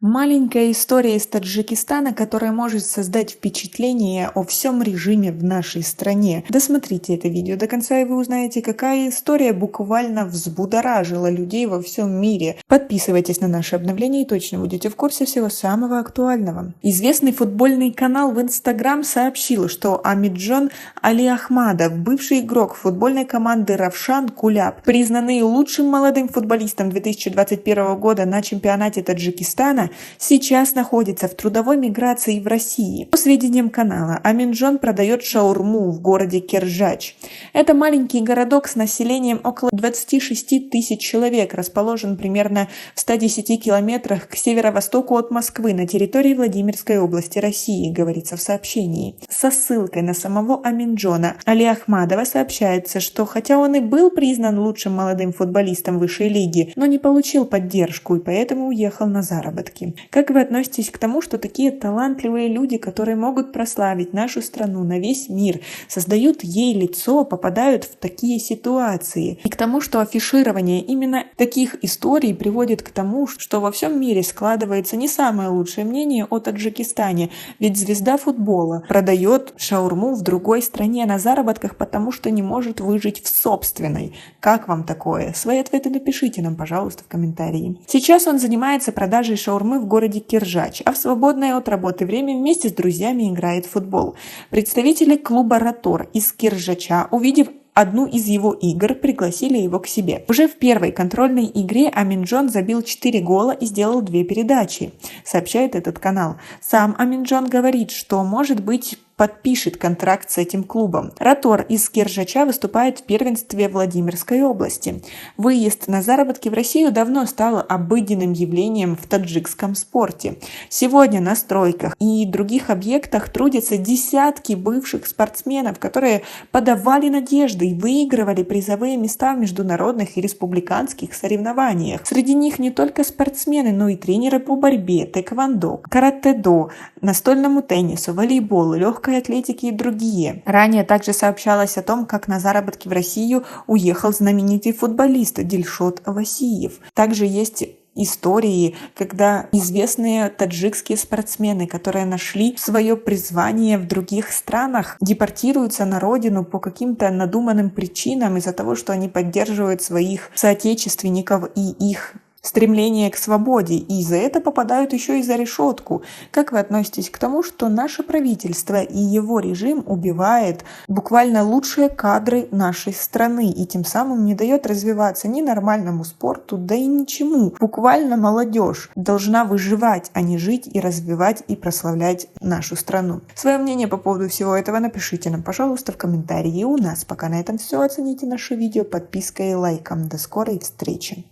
Маленькая история из Таджикистана, которая может создать впечатление о всем режиме в нашей стране. Досмотрите это видео до конца, и вы узнаете, какая история буквально взбудоражила людей во всем мире. Подписывайтесь на наши обновления и точно будете в курсе всего самого актуального. Известный футбольный канал в Instagram сообщил, что Амиджон Алиахмадов, бывший игрок футбольной команды Равшан Куляб, признанный лучшим молодым футболистом 2021 года на чемпионате Таджикистана, сейчас находится в трудовой миграции в России. По сведениям канала, Аминджон продает шаурму в городе Киржач. Это маленький городок с населением около 26 тысяч человек, расположен примерно в 110 километрах к северо-востоку от Москвы на территории Владимирской области России, говорится в сообщении. Со ссылкой на самого Аминджона Алиахмадова сообщается, что хотя он и был признан лучшим молодым футболистом высшей лиги, но не получил поддержку и поэтому уехал на заработки. Как вы относитесь к тому, что такие талантливые люди, которые могут прославить нашу страну на весь мир, создают ей лицо, попадают в такие ситуации? И к тому, что афиширование именно таких историй приводит к тому, что во всем мире складывается не самое лучшее мнение о Таджикистане, ведь звезда футбола продает шаурму в другой стране на заработках, потому что не может выжить в собственной. Как вам такое? Свои ответы напишите нам, пожалуйста, в комментарии. Сейчас он занимается продажей шаурмы в городе Киржач, а в свободное от работы время вместе с друзьями играет в футбол. Представители клуба «Ротор» из Киржача, увидев одну из его игр, пригласили его к себе. Уже в первой контрольной игре Аминджон забил 4 гола и сделал 2 передачи, сообщает этот канал. Сам Аминджон говорит, что, может быть, подпишет контракт с этим клубом. Ротор из Киржача выступает в первенстве Владимирской области. Выезд на заработки в Россию давно стал обыденным явлением в таджикском спорте. Сегодня на стройках и других объектах трудятся десятки бывших спортсменов, которые подавали надежды и выигрывали призовые места в международных и республиканских соревнованиях. Среди них не только спортсмены, но и тренеры по борьбе, тэквондо, каратэ-до, настольному теннису, волейболу, легкой атлетики и другие. Ранее также сообщалось о том, как на заработки в Россию уехал знаменитый футболист Дильшот Васиев. Также есть истории, когда известные таджикские спортсмены, которые нашли свое призвание в других странах, депортируются на родину по каким-то надуманным причинам из-за того, что они поддерживают своих соотечественников и их стремление к свободе, и за это попадают еще и за решетку. Как вы относитесь к тому, что наше правительство и его режим убивает буквально лучшие кадры нашей страны и тем самым не дает развиваться ни нормальному спорту, да и ничему? Буквально молодежь должна выживать, а не жить и развивать и прославлять нашу страну. Свое мнение по поводу всего этого напишите нам, пожалуйста, в комментарии. И у нас пока на этом все. Оцените наше видео подпиской и лайком. До скорой встречи!